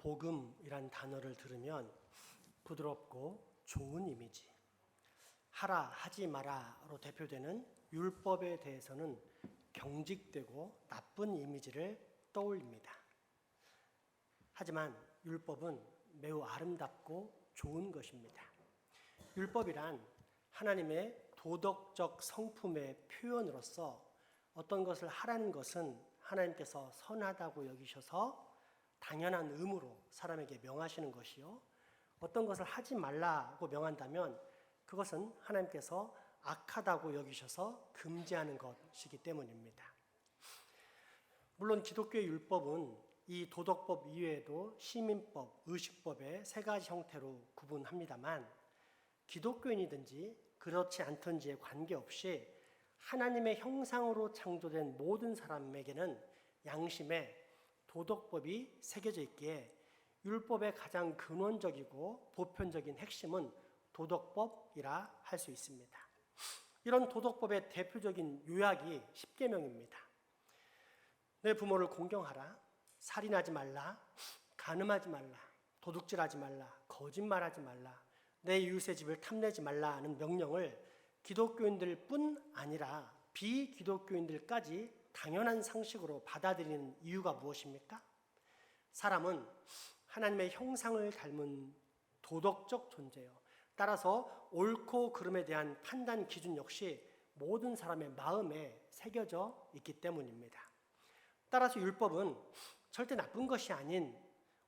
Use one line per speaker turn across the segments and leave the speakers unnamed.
복음이란 단어를 들으면 부드럽고 좋은 이미지, 하라 하지 마라로 대표되는 율법에 대해서는 경직되고 나쁜 이미지를 떠올립니다. 하지만 율법은 매우 아름답고 좋은 것입니다. 율법이란 하나님의 도덕적 성품의 표현으로서 어떤 것을 하라는 것은 하나님께서 선하다고 여기셔서 당연한 의무로 사람에게 명하시는 것이요, 어떤 것을 하지 말라고 명한다면 그것은 하나님께서 악하다고 여기셔서 금지하는 것이기 때문입니다. 물론 기독교의 율법은 이 도덕법 이외에도 시민법, 의식법의 세 가지 형태로 구분합니다만, 기독교인이든지 그렇지 않든지에 관계없이 하나님의 형상으로 창조된 모든 사람에게는 양심에 도덕법이 새겨져 있기에 율법의 가장 근원적이고 보편적인 핵심은 도덕법이라 할 수 있습니다. 이런 도덕법의 대표적인 요약이 십계명입니다. 내 부모를 공경하라, 살인하지 말라, 간음하지 말라, 도둑질하지 말라, 거짓말하지 말라, 내 이웃의 집을 탐내지 말라는 명령을 기독교인들뿐 아니라 비기독교인들까지 당연한 상식으로 받아들이는 이유가 무엇입니까? 사람은 하나님의 형상을 닮은 도덕적 존재요. 따라서 옳고 그름에 대한 판단 기준 역시 모든 사람의 마음에 새겨져 있기 때문입니다. 따라서 율법은 절대 나쁜 것이 아닌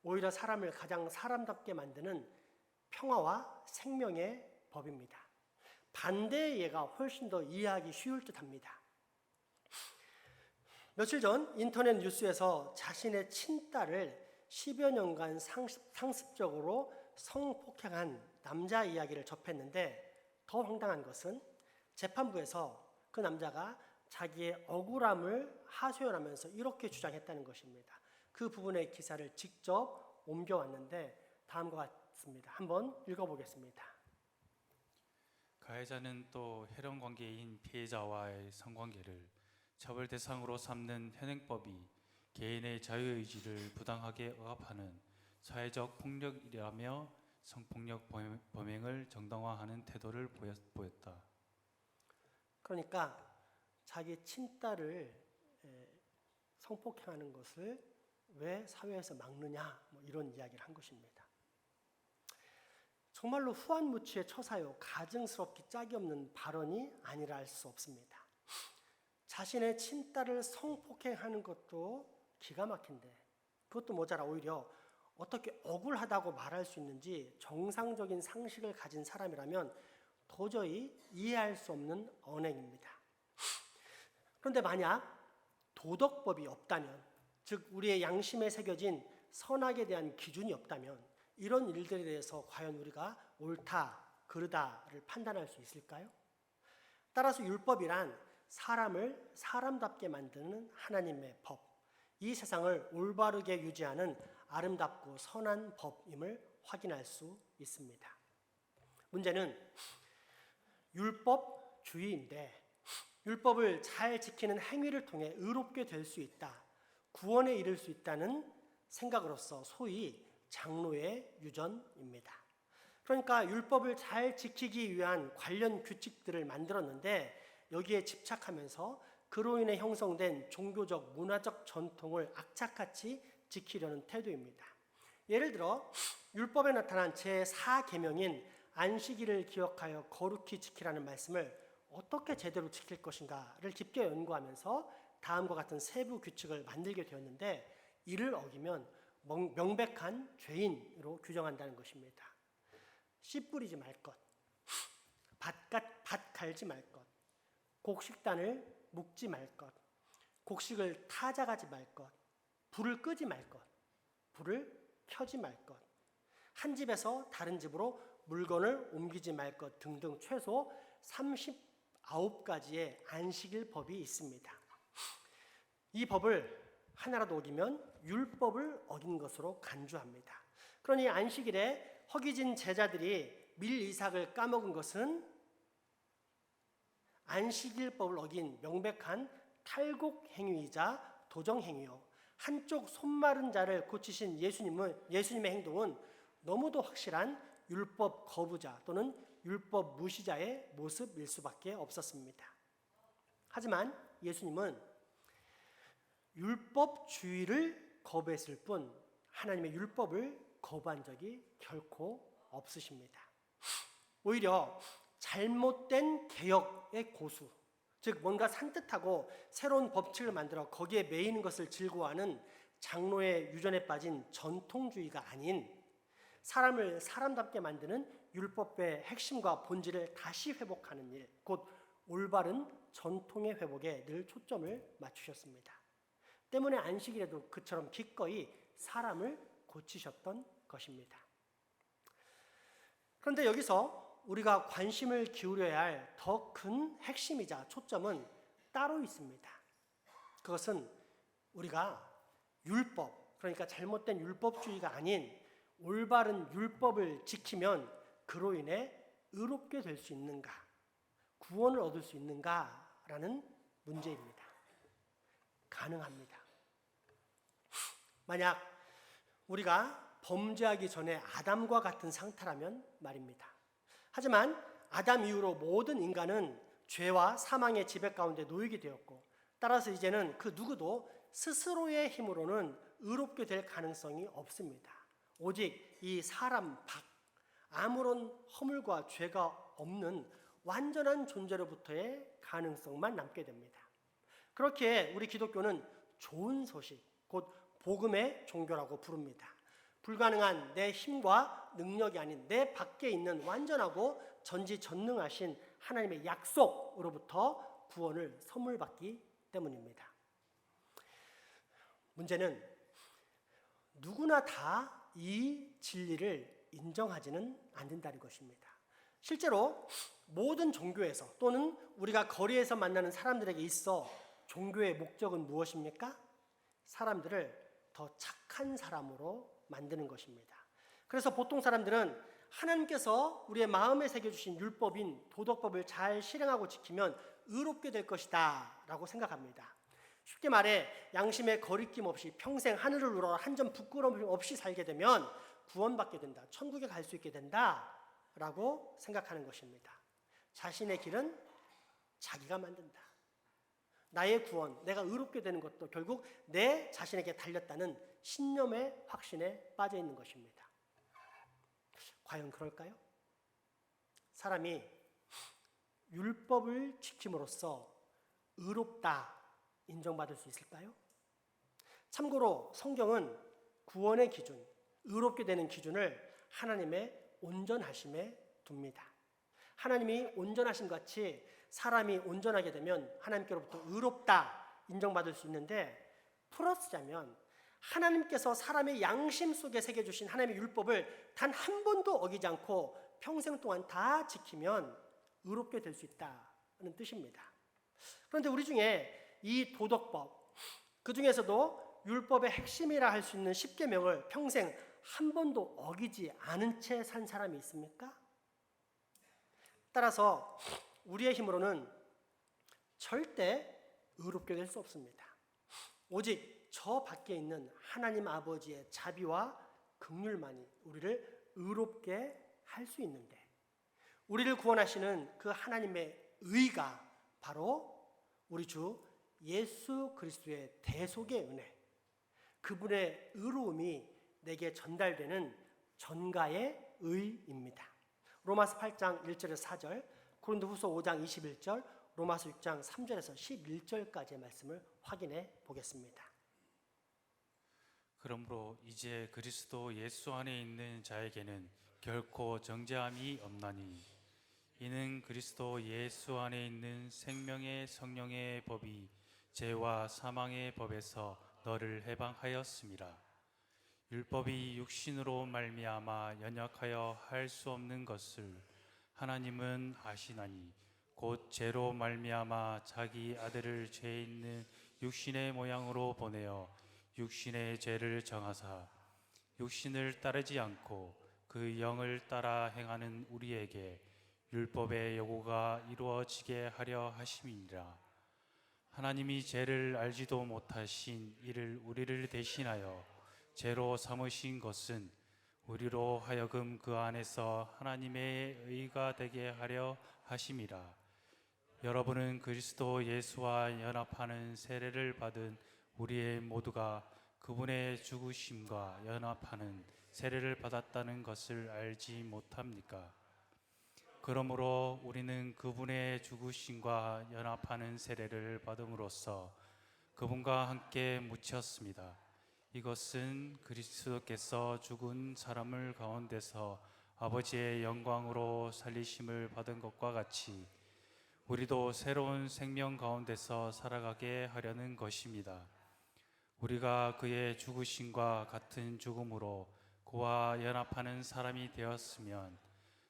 오히려 사람을 가장 사람답게 만드는 평화와 생명의 법입니다. 반대의 예가 훨씬 더 이해하기 쉬울 듯합니다. 며칠 전 인터넷 뉴스에서 자신의 친딸을 10여 년간 상습적으로 성폭행한 남자 이야기를 접했는데, 더 황당한 것은 재판부에서 그 남자가 자기의 억울함을 하소연하면서 이렇게 주장했다는 것입니다. 그 부분의 기사를 직접 옮겨왔는데 다음과 같습니다. 한번 읽어보겠습니다.
가해자는 또 혈연 관계인 피해자와의 성관계를 처벌 대상으로 삼는 현행법이 개인의 자유의지를 부당하게 억압하는 사회적 폭력이라며 성폭력 범행을 정당화하는 태도를 보였다.
그러니까 자기 친딸을 성폭행하는 것을 왜 사회에서 막느냐, 이런 이야기를 한 것입니다. 정말로 후한무치의 처사요, 가증스럽기 짝이 없는 발언이 아니라 할 수 없습니다. 자신의 친딸을 성폭행하는 것도 기가 막힌데, 그것도 모자라 오히려 어떻게 억울하다고 말할 수 있는지 정상적인 상식을 가진 사람이라면 도저히 이해할 수 없는 언행입니다. 그런데 만약 도덕법이 없다면, 즉 우리의 양심에 새겨진 선악에 대한 기준이 없다면 이런 일들에 대해서 과연 우리가 옳다, 그르다를 판단할 수 있을까요? 따라서 율법이란 사람을 사람답게 만드는 하나님의 법, 이 세상을 올바르게 유지하는 아름답고 선한 법임을 확인할 수 있습니다. 문제는 율법주의인데, 율법을 잘 지키는 행위를 통해 의롭게 될 수 있다, 구원에 이를 수 있다는 생각으로서 소위 장로의 유전입니다. 그러니까 율법을 잘 지키기 위한 관련 규칙들을 만들었는데 여기에 집착하면서 그로 인해 형성된 종교적, 문화적 전통을 악착같이 지키려는 태도입니다. 예를 들어 율법에 나타난 제4계명인 안식일을 기억하여 거룩히 지키라는 말씀을 어떻게 제대로 지킬 것인가를 깊게 연구하면서 다음과 같은 세부 규칙을 만들게 되었는데, 이를 어기면 명백한 죄인으로 규정한다는 것입니다. 씨 뿌리지 말 것, 밭 갈지 말 것, 곡식단을 묶지 말 것, 곡식을 타작하지 말 것, 불을 끄지 말 것, 불을 켜지 말 것, 한 집에서 다른 집으로 물건을 옮기지 말 것 등등 최소 39가지의 안식일 법이 있습니다. 이 법을 하나라도 어기면 율법을 어긴 것으로 간주합니다. 그러니 안식일에 허기진 제자들이 밀이삭을 까먹은 것은 안식일법을 어긴 명백한 탈곡 행위이자 도정 행위요, 한쪽 손 마른 자를 고치신 예수님의 행동은 너무도 확실한 율법 거부자 또는 율법 무시자의 모습일 수밖에 없었습니다. 하지만 예수님은 율법주의를 거부했을 뿐 하나님의 율법을 거부한 적이 결코 없으십니다. 오히려 잘못된 개혁의 고수, 즉 뭔가 산뜻하고 새로운 법칙을 만들어 거기에 매이는 것을 즐거워하는 장로의 유전에 빠진 전통주의가 아닌 사람을 사람답게 만드는 율법의 핵심과 본질을 다시 회복하는 일, 곧 올바른 전통의 회복에 늘 초점을 맞추셨습니다. 때문에 안식일에도 그처럼 기꺼이 사람을 고치셨던 것입니다. 그런데 여기서 우리가 관심을 기울여야 할 더 큰 핵심이자 초점은 따로 있습니다. 그것은 우리가 율법, 그러니까 잘못된 율법주의가 아닌 올바른 율법을 지키면 그로 인해 의롭게 될 수 있는가, 구원을 얻을 수 있는가라는 문제입니다. 가능합니다. 만약 우리가 범죄하기 전에 아담과 같은 상태라면 말입니다. 하지만 아담 이후로 모든 인간은 죄와 사망의 지배 가운데 놓이게 되었고, 따라서 이제는 그 누구도 스스로의 힘으로는 의롭게 될 가능성이 없습니다. 오직 이 사람 밖, 아무런 허물과 죄가 없는 완전한 존재로부터의 가능성만 남게 됩니다. 그렇게 우리 기독교는 좋은 소식, 곧 복음의 종교라고 부릅니다. 불가능한 내 힘과 능력이 아닌 내 밖에 있는 완전하고 전지전능하신 하나님의 약속으로부터 구원을 선물 받기 때문입니다. 문제는 누구나 다 이 진리를 인정하지는 않는다는 것입니다. 실제로 모든 종교에서 또는 우리가 거리에서 만나는 사람들에게 있어 종교의 목적은 무엇입니까? 사람들을 더 착한 사람으로 만드는 것입니다. 그래서 보통 사람들은 하나님께서 우리의 마음에 새겨주신 율법인 도덕법을 잘 실행하고 지키면 의롭게 될 것이다 라고 생각합니다. 쉽게 말해 양심에 거리낌 없이 평생 하늘을 우러러 한 점 부끄러움 없이 살게 되면 구원받게 된다, 천국에 갈 수 있게 된다 라고 생각하는 것입니다. 자신의 길은 자기가 만든다. 나의 구원, 내가 의롭게 되는 것도 결국 내 자신에게 달렸다는 신념의 확신에 빠져 있는 것입니다. 과연 그럴까요? 사람이 율법을 지킴으로써 의롭다 인정받을 수 있을까요? 참고로 성경은 구원의 기준, 의롭게 되는 기준을 하나님의 온전하심에 둡니다. 하나님이 온전하신 같이 사람이 온전하게 되면 하나님께로부터 의롭다 인정받을 수 있는데, 풀어쓰자면 하나님께서 사람의 양심 속에 새겨주신 하나님의 율법을 단 한 번도 어기지 않고 평생 동안 다 지키면 의롭게 될 수 있다는 뜻입니다. 그런데 우리 중에 이 도덕법, 그 중에서도 율법의 핵심이라 할 수 있는 10계명을 평생 한 번도 어기지 않은 채 산 사람이 있습니까? 따라서 우리의 힘으로는 절대 의롭게 될 수 없습니다. 오직 저 밖에 있는 하나님 아버지의 자비와 긍휼만이 우리를 의롭게 할 수 있는데, 우리를 구원하시는 그 하나님의 의가 바로 우리 주 예수 그리스도의 대속의 은혜, 그분의 의로움이 내게 전달되는 전가의 의입니다. 로마서 8장 1절에서 4절, 고린도후서 5장 21절, 로마서 6장 3절에서 11절까지의 말씀을 확인해 보겠습니다.
그러므로 이제 그리스도 예수 안에 있는 자에게는 결코 정죄함이 없나니, 이는 그리스도 예수 안에 있는 생명의 성령의 법이 죄와 사망의 법에서 너를 해방하였음이라. 율법이 육신으로 말미암아 연약하여 할 수 없는 것을 하나님은 아시나니, 곧 죄로 말미암아 자기 아들을 죄 있는 육신의 모양으로 보내어 육신의 죄를 정하사 육신을 따르지 않고 그 영을 따라 행하는 우리에게 율법의 요구가 이루어지게 하려 하심이니라. 하나님이 죄를 알지도 못하신 이를 우리를 대신하여 죄로 삼으신 것은 우리로 하여금 그 안에서 하나님의 의가 되게 하려 하심이라. 여러분은 그리스도 예수와 연합하는 세례를 받은 우리의 모두가 그분의 죽으심과 연합하는 세례를 받았다는 것을 알지 못합니까? 그러므로 우리는 그분의 죽으심과 연합하는 세례를 받음으로써 그분과 함께 묻혔습니다. 이것은 그리스도께서 죽은 사람을 가운데서 아버지의 영광으로 살리심을 받은 것과 같이 우리도 새로운 생명 가운데서 살아가게 하려는 것입니다. 우리가 그의 죽으심과 같은 죽음으로 그와 연합하는 사람이 되었으면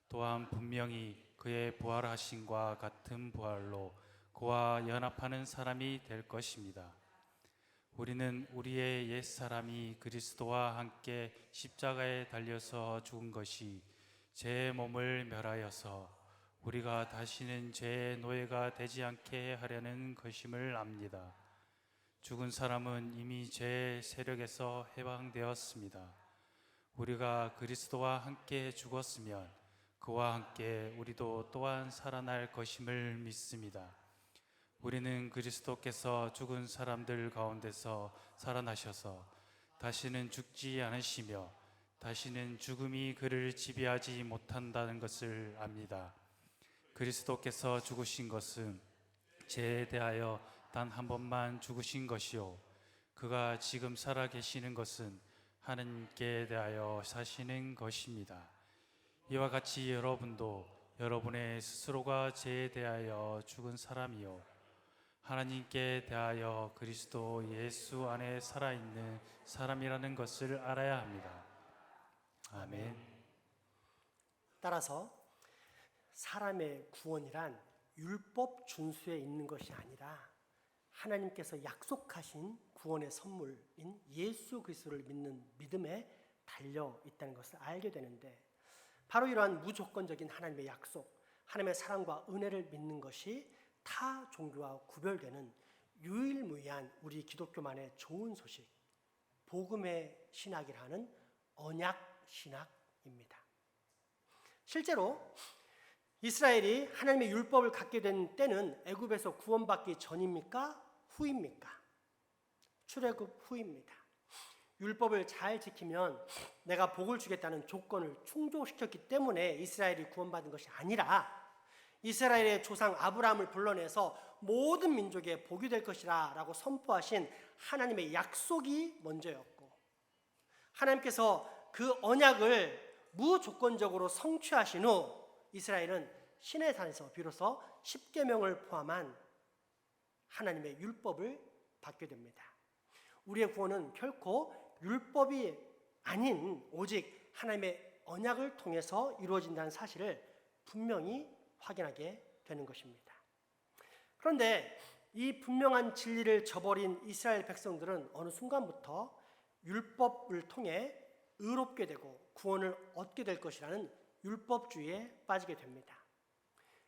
또한 분명히 그의 부활하심과 같은 부활로 그와 연합하는 사람이 될 것입니다. 우리는 우리의 옛사람이 그리스도와 함께 십자가에 달려서 죽은 것이 제 몸을 멸하여서 우리가 다시는 죄의 노예가 되지 않게 하려는 것임을 압니다. 죽은 사람은 이미 죄의 세력에서 해방되었습니다. 우리가 그리스도와 함께 죽었으면 그와 함께 우리도 또한 살아날 것임을 믿습니다. 우리는 그리스도께서 죽은 사람들 가운데서 살아나셔서 다시는 죽지 않으시며 다시는 죽음이 그를 지배하지 못한다는 것을 압니다. 그리스도께서 죽으신 것은 죄에 대하여 단 한 번만 죽으신 것이요 그가 지금 살아 계시는 것은 하나님께 대하여 사시는 것입니다. 이와 같이 여러분도 여러분의 스스로가 죄에 대하여 죽은 사람이요 하나님께 대하여 그리스도 예수 안에 살아있는 사람이라는 것을 알아야 합니다. 아멘.
따라서 사람의 구원이란 율법 준수에 있는 것이 아니라 하나님께서 약속하신 구원의 선물인 예수 그리스도를 믿는 믿음에 달려 있다는 것을 알게 되는데, 바로 이러한 무조건적인 하나님의 약속, 하나님의 사랑과 은혜를 믿는 것이 타 종교와 구별되는 유일무이한 우리 기독교만의 좋은 소식, 복음의 신학이라는 언약 신학입니다. 실제로 이스라엘이 하나님의 율법을 갖게 된 때는 애굽에서 구원받기 전입니까? 후입니까? 출애굽 후입니다. 율법을 잘 지키면 내가 복을 주겠다는 조건을 충족시켰기 때문에 이스라엘이 구원받은 것이 아니라 이스라엘의 조상 아브라함을 불러내서 모든 민족의 복이 될 것이라 라고 선포하신 하나님의 약속이 먼저였고, 하나님께서 그 언약을 무조건적으로 성취하신 후 이스라엘은 시내산에서 비로소 십계명을 포함한 하나님의 율법을 받게 됩니다. 우리의 구원은 결코 율법이 아닌 오직 하나님의 언약을 통해서 이루어진다는 사실을 분명히 확인하게 되는 것입니다. 그런데 이 분명한 진리를 저버린 이스라엘 백성들은 어느 순간부터 율법을 통해 의롭게 되고 구원을 얻게 될 것이라는 율법주의에 빠지게 됩니다.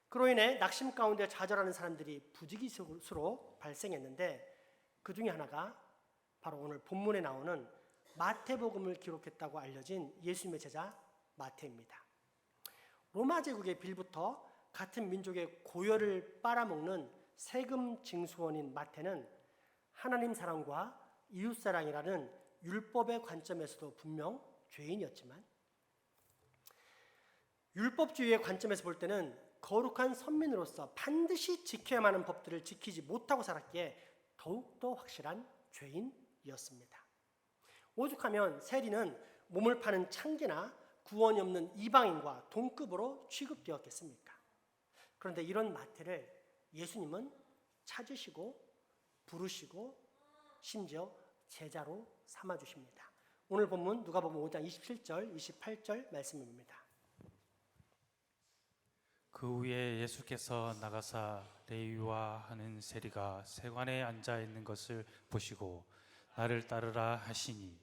그로 인해 낙심 가운데 좌절하는 사람들이 부지기수로 발생했는데, 그 중에 하나가 바로 오늘 본문에 나오는 마태복음을 기록했다고 알려진 예수님의 제자 마태입니다. 로마 제국의 빌부터 같은 민족의 고열을 빨아먹는 세금 징수원인 마태는 하나님 사랑과 이웃 사랑이라는 율법의 관점에서도 분명 죄인이었지만, 율법주의의 관점에서 볼 때는 거룩한 선민으로서 반드시 지켜야만 하는 법들을 지키지 못하고 살았기에 더욱더 확실한 죄인이었습니다. 오죽하면 세리는 몸을 파는 창기나 구원이 없는 이방인과 동급으로 취급되었겠습니까? 그런데 이런 마태를 예수님은 찾으시고 부르시고 심지어 제자로 삼아주십니다. 오늘 본문 누가복음 5장 27절, 28절 말씀입니다.
그 후에 예수께서 나가사 레위와 하는 세리가 세관에 앉아 있는 것을 보시고 나를 따르라 하시니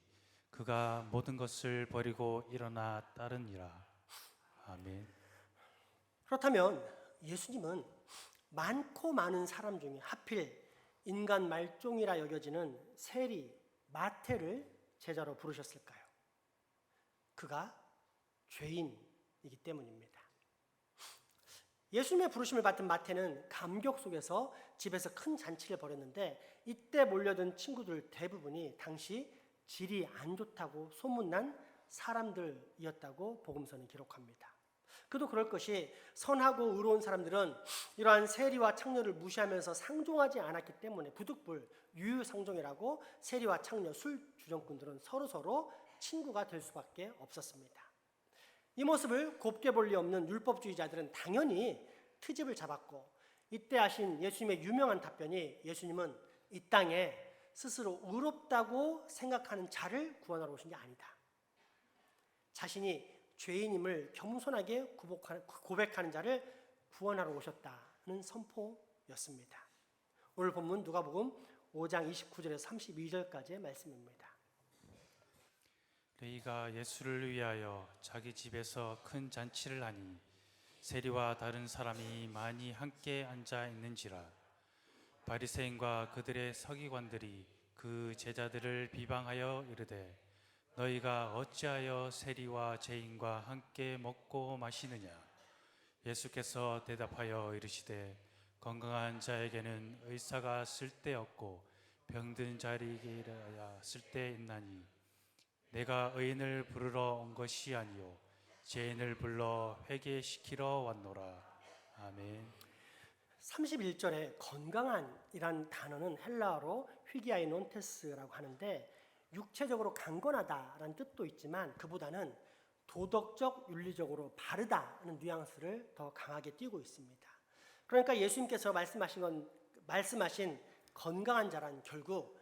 그가 모든 것을 버리고 일어나 따르니라. 아멘.
그렇다면 예수님은 많고 많은 사람 중에 하필 인간 말종이라 여겨지는 세리 마태를 제자로 부르셨을까요? 그가 죄인이기 때문입니다. 예수님의 부르심을 받은 마태는 감격 속에서 집에서 큰 잔치를 벌였는데 이때 몰려든 친구들 대부분이 당시 질이 안 좋다고 소문난 사람들이었다고 복음서는 기록합니다. 그도 그럴 것이 선하고 의로운 사람들은 이러한 세리와 창녀를 무시하면서 상종하지 않았기 때문에 부득불 유유상종이라고 세리와 창녀, 술 주정꾼들은 서로 친구가 될 수밖에 없었습니다. 이 모습을 곱게 볼 리 없는 율법주의자들은 당연히 트집을 잡았고 이때 하신 예수님의 유명한 답변이 예수님은 이 땅에 스스로 의롭다고 생각하는 자를 구원하러 오신 게 아니다. 자신이 죄인임을 겸손하게 고백하는 자를 구원하러 오셨다는 선포였습니다. 오늘 본문 누가복음 5장 29절에서 32절까지의 말씀입니다.
레위가 예수를 위하여 자기 집에서 큰 잔치를 하니 세리와 다른 사람이 많이 함께 앉아 있는지라. 바리새인과 그들의 서기관들이 그 제자들을 비방하여 이르되 너희가 어찌하여 세리와 죄인과 함께 먹고 마시느냐. 예수께서 대답하여 이르시되 건강한 자에게는 의사가 쓸데없고 병든 자에게야 쓸데있나니 내가 의인을 부르러 온 것이 아니요 죄인을 불러 회개시키러 왔노라. 아멘.
31절에 건강한이란 단어는 헬라어로 휘기아이논테스라고 하는데 육체적으로 강건하다라는 뜻도 있지만 그보다는 도덕적, 윤리적으로 바르다는 뉘앙스를 더 강하게 띄고 있습니다. 그러니까 예수님께서 말씀하신 건강한 자란 결국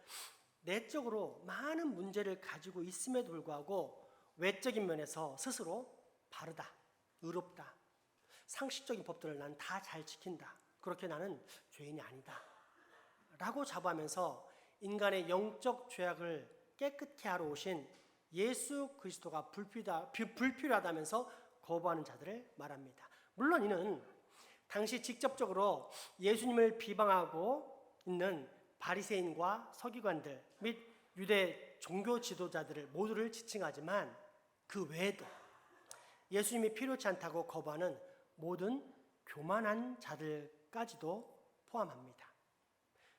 내적으로 많은 문제를 가지고 있음에도 불구하고 외적인 면에서 스스로 바르다, 의롭다, 상식적인 법들을 난 다 잘 지킨다, 그렇게 나는 죄인이 아니다 라고 자부하면서 인간의 영적 죄악을 깨끗게 하러 오신 예수 그리스도가 불필요하다면서 거부하는 자들을 말합니다. 물론 이는 당시 직접적으로 예수님을 비방하고 있는 바리새인과 서기관들 및 유대 종교 지도자들을 모두를 지칭하지만 그 외에도 예수님이 필요치 않다고 거부하는 모든 교만한 자들까지도 포함합니다.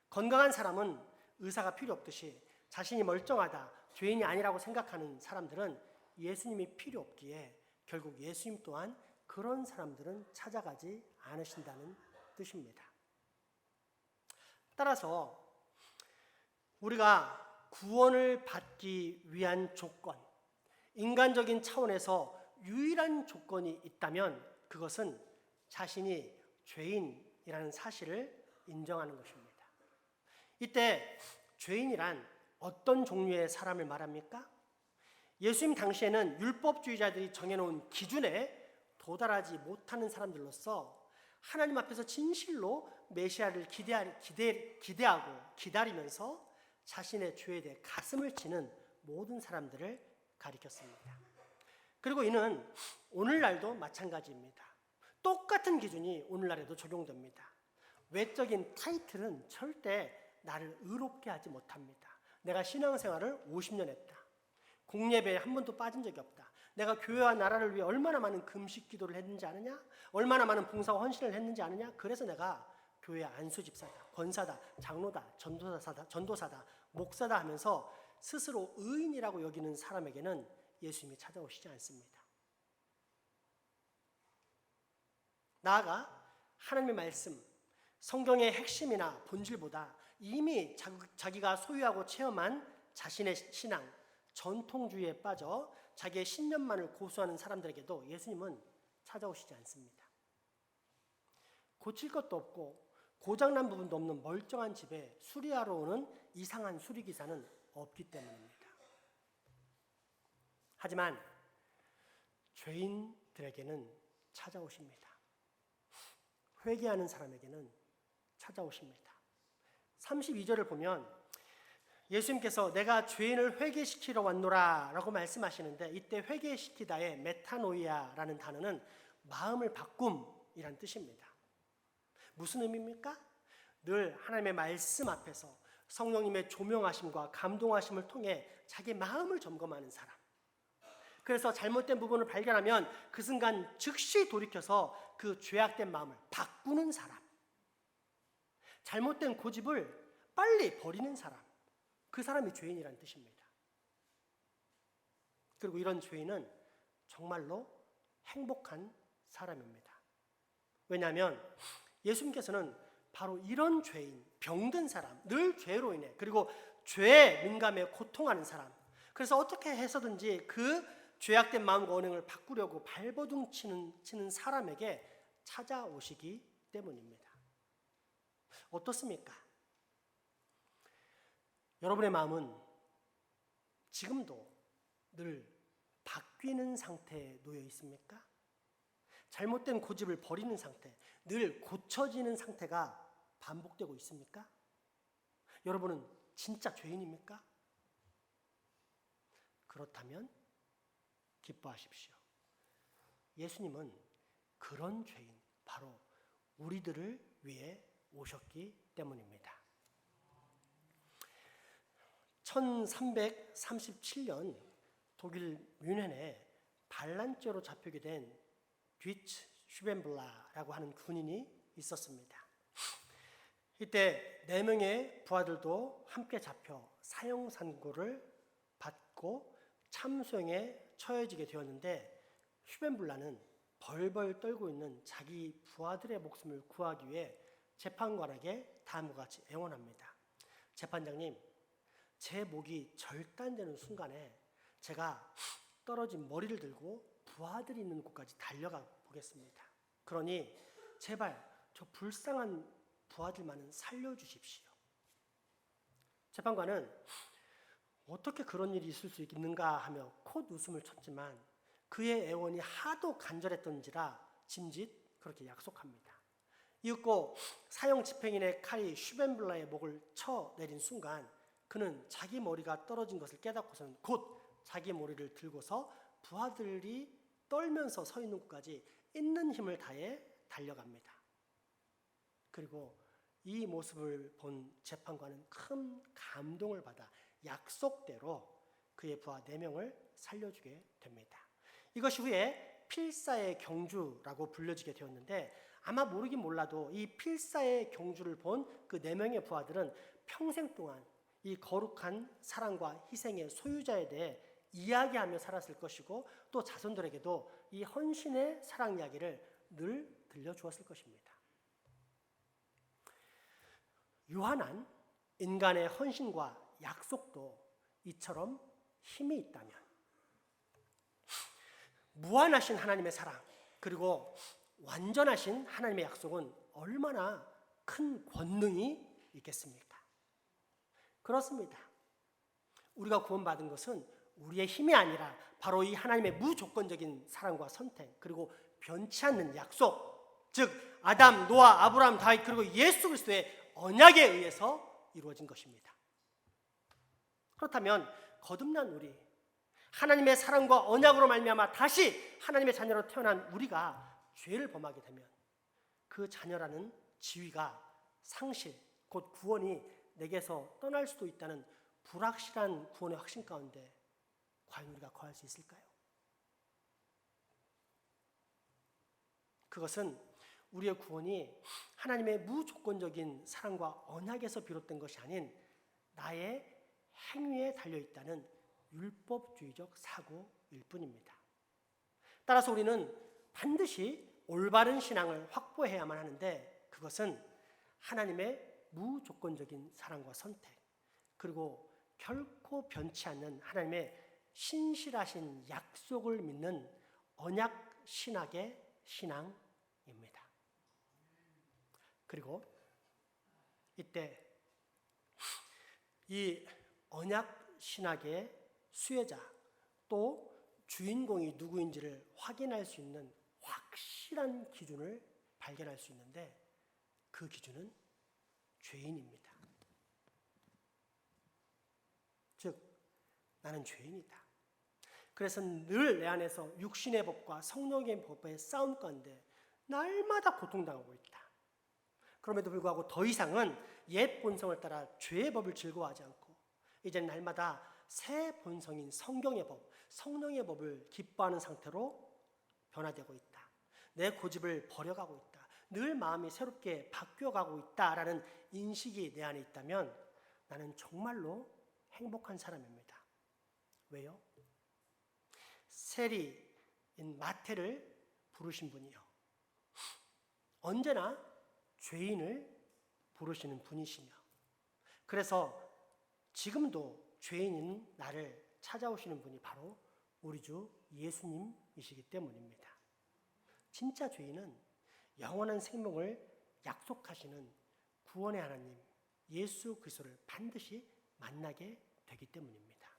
건강한 사람은 의사가 필요 없듯이 자신이 멀쩡하다, 죄인이 아니라고 생각하는 사람들은 예수님이 필요 없기에 결국 예수님 또한 그런 사람들은 찾아가지 않으신다는 뜻입니다. 따라서 우리가 구원을 받기 위한 조건, 인간적인 차원에서 유일한 조건이 있다면 그것은 자신이 죄인이라는 사실을 인정하는 것입니다. 이때 죄인이란 어떤 종류의 사람을 말합니까? 예수님 당시에는 율법주의자들이 정해놓은 기준에 도달하지 못하는 사람들로서 하나님 앞에서 진실로 메시아를 기대하고 기다리면서 자신의 죄에 대해 가슴을 치는 모든 사람들을 가리켰습니다. 그리고 이는 오늘날도 마찬가지입니다. 똑같은 기준이 오늘날에도 적용됩니다. 외적인 타이틀은 절대 나를 의롭게 하지 못합니다. 내가 신앙생활을 50년 했다. 공예배에 한 번도 빠진 적이 없다. 내가 교회와 나라를 위해 얼마나 많은 금식 기도를 했는지 아느냐? 얼마나 많은 봉사와 헌신을 했는지 아느냐? 그래서 내가 교회 안수집사다, 권사다, 장로다, 전도사다, 목사다 하면서 스스로 의인이라고 여기는 사람에게는 예수님이 찾아오시지 않습니다. 나아가 하나님의 말씀, 성경의 핵심이나 본질보다 이미 자기가 소유하고 체험한 자신의 신앙, 전통주의에 빠져 자기의 신념만을 고수하는 사람들에게도 예수님은 찾아오시지 않습니다. 고칠 것도 없고 고장난 부분도 없는 멀쩡한 집에 수리하러 오는 이상한 수리기사는 없기 때문입니다. 하지만 죄인들에게는 찾아오십니다. 회개하는 사람에게는 찾아오십니다. 32절을 보면 예수님께서 내가 죄인을 회개시키러 왔노라 라고 말씀하시는데 이때 회개시키다의 메타노이아라는 단어는 마음을 바꿈이란 뜻입니다. 무슨 의미입니까? 늘 하나님의 말씀 앞에서 성령님의 조명하심과 감동하심을 통해 자기 마음을 점검하는 사람. 그래서 잘못된 부분을 발견하면 그 순간 즉시 돌이켜서 그 죄악된 마음을 바꾸는 사람. 잘못된 고집을 빨리 버리는 사람. 그 사람이 죄인이라는 뜻입니다. 그리고 이런 죄인은 정말로 행복한 사람입니다. 왜냐하면 예수님께서는 바로 이런 죄인, 병든 사람, 늘 죄로 인해 그리고 죄에 민감해 고통하는 사람, 그래서 어떻게 해서든지 그 죄악된 마음과 언행을 바꾸려고 발버둥 치는 사람에게 찾아오시기 때문입니다. 어떻습니까? 여러분의 마음은 지금도 늘 바뀌는 상태에 놓여 있습니까? 잘못된 고집을 버리는 상태, 늘 고쳐지는 상태가 반복되고 있습니까? 여러분은 진짜 죄인입니까? 그렇다면 기뻐하십시오. 예수님은 그런 죄인, 바로 우리들을 위해 오셨기 때문입니다. 1337년 독일 뮌헨에 반란죄로 잡히게 된 듀이츠 슈벤블라라고 하는 군인이 있었습니다. 이때 4명의 부하들도 함께 잡혀 사형 선고를 받고 참수형에 처해지게 되었는데, 슈벤블라는 벌벌 떨고 있는 자기 부하들의 목숨을 구하기 위해 재판관에게 다음과 같이 애원합니다. 재판장님, 제 목이 절단되는 순간에 제가 떨어진 머리를 들고 부하들이 있는 곳까지 달려가 보겠습니다. 그러니 제발 저 불쌍한 부하들만은 살려주십시오. 재판관은 어떻게 그런 일이 있을 수 있는가 하며 콧 웃음을 쳤지만 그의 애원이 하도 간절했던지라 짐짓 그렇게 약속합니다. 이윽고 사형 집행인의 칼이 슈벤블라의 목을 쳐내린 순간 그는 자기 머리가 떨어진 것을 깨닫고서는 곧 자기 머리를 들고서 부하들이 떨면서 서 있는 곳까지 있는 힘을 다해 달려갑니다. 그리고 이 모습을 본 재판관은 큰 감동을 받아 약속대로 그의 부하 4명을 살려주게 됩니다. 이것이 후에 필사의 경주라고 불려지게 되었는데, 아마 모르긴 몰라도 이 필사의 경주를 본 그 4명의 부하들은 평생 동안 이 거룩한 사랑과 희생의 소유자에 대해 이야기하며 살았을 것이고, 또 자손들에게도 이 헌신의 사랑 이야기를 늘 들려주었을 것입니다. 유한한 인간의 헌신과 약속도 이처럼 힘이 있다면, 무한하신 하나님의 사랑 그리고 완전하신 하나님의 약속은 얼마나 큰 권능이 있겠습니까? 그렇습니다. 우리가 구원받은 것은 우리의 힘이 아니라 바로 이 하나님의 무조건적인 사랑과 선택, 그리고 변치 않는 약속, 즉 아담, 노아, 아브라함, 다윗 그리고 예수 그리스도의 언약에 의해서 이루어진 것입니다. 그렇다면 거듭난 우리, 하나님의 사랑과 언약으로 말미암아 다시 하나님의 자녀로 태어난 우리가 죄를 범하게 되면 그 자녀라는 지위가 상실, 곧 구원이 내게서 떠날 수도 있다는 불확실한 구원의 확신 가운데 과연 우리가 거할 수 있을까요? 그것은 우리의 구원이 하나님의 무조건적인 사랑과 언약에서 비롯된 것이 아닌 나의 행위에 달려있다는 율법주의적 사고일 뿐입니다. 따라서 우리는 반드시 올바른 신앙을 확보해야만 하는데, 그것은 하나님의 무조건적인 사랑과 선택, 그리고 결코 변치 않는 하나님의 신실하신 약속을 믿는 언약 신학의 신앙입니다. 그리고 이때 이 언약 신학의 수혜자 또 주인공이 누구인지를 확인할 수 있는 확실한 기준을 발견할 수 있는데, 그 기준은 죄인입니다. 즉 나는 죄인이다. 그래서 늘 내 안에서 육신의 법과 성령의 법의 싸움 가운데 날마다 고통당하고 있다. 그럼에도 불구하고 더 이상은 옛 본성을 따라 죄의 법을 즐거워하지 않고 이제는 날마다 새 본성인 성경의 법, 성령의 법을 기뻐하는 상태로 변화되고 있다. 내 고집을 버려가고 있다. 늘 마음이 새롭게 바뀌어가고 있다라는 인식이 내 안에 있다면 나는 정말로 행복한 사람입니다. 왜요? 세리인 마태를 부르신 분이요. 언제나 죄인을 부르시는 분이시며 그래서 지금도 죄인인 나를 찾아오시는 분이 바로 우리 주 예수님이시기 때문입니다. 진짜 죄인은 영원한 생명을 약속하시는 구원의 하나님 예수 그리스도를 반드시 만나게 되기 때문입니다.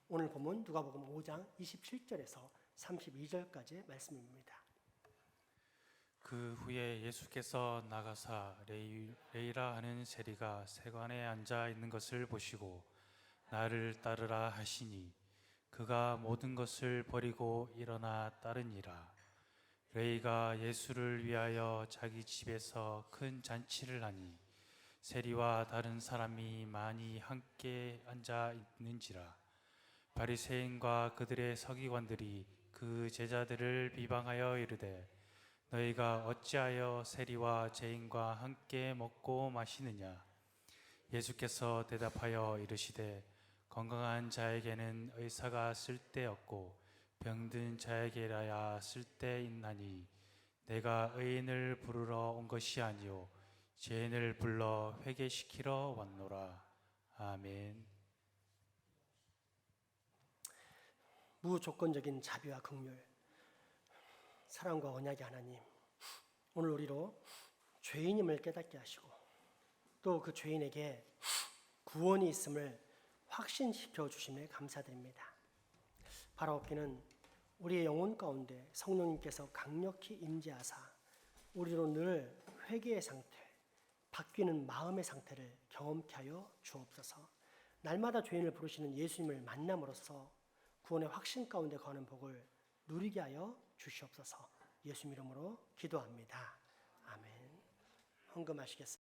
오늘 본문 누가복음 5장 27절에서 32절까지의 말씀입니다.
그 후에 예수께서 나가사 레이라 하는 세리가 세관에 앉아 있는 것을 보시고 나를 따르라 하시니 그가 모든 것을 버리고 일어나 따르니라. 레이가 예수를 위하여 자기 집에서 큰 잔치를 하니 세리와 다른 사람이 많이 함께 앉아 있는지라. 바리새인과 그들의 서기관들이 그 제자들을 비방하여 이르되 너희가 어찌하여 세리와 죄인과 함께 먹고 마시느냐. 예수께서 대답하여 이르시되 건강한 자에게는 의사가 쓸데없고 병든 자에게라야 쓸데있나니 내가 의인을 부르러 온 것이 아니요 죄인을 불러 회개시키러 왔노라. 아멘.
무조건적인 자비와 긍휼, 사랑과 언약의 하나님, 오늘 우리로 죄인임을 깨닫게 하시고 또 그 죄인에게 구원이 있음을 확신시켜 주심에 감사드립니다. 바라옵기는 우리의 영혼 가운데 성령님께서 강력히 임재하사 우리로 늘 회개의 상태, 바뀌는 마음의 상태를 경험케 하여 주옵소서. 날마다 죄인을 부르시는 예수님을 만남으로써 구원의 확신 가운데 거하는 복을 누리게 하여 주시옵소서. 예수 이름으로 기도합니다. 아멘. 헌금하시겠습니다.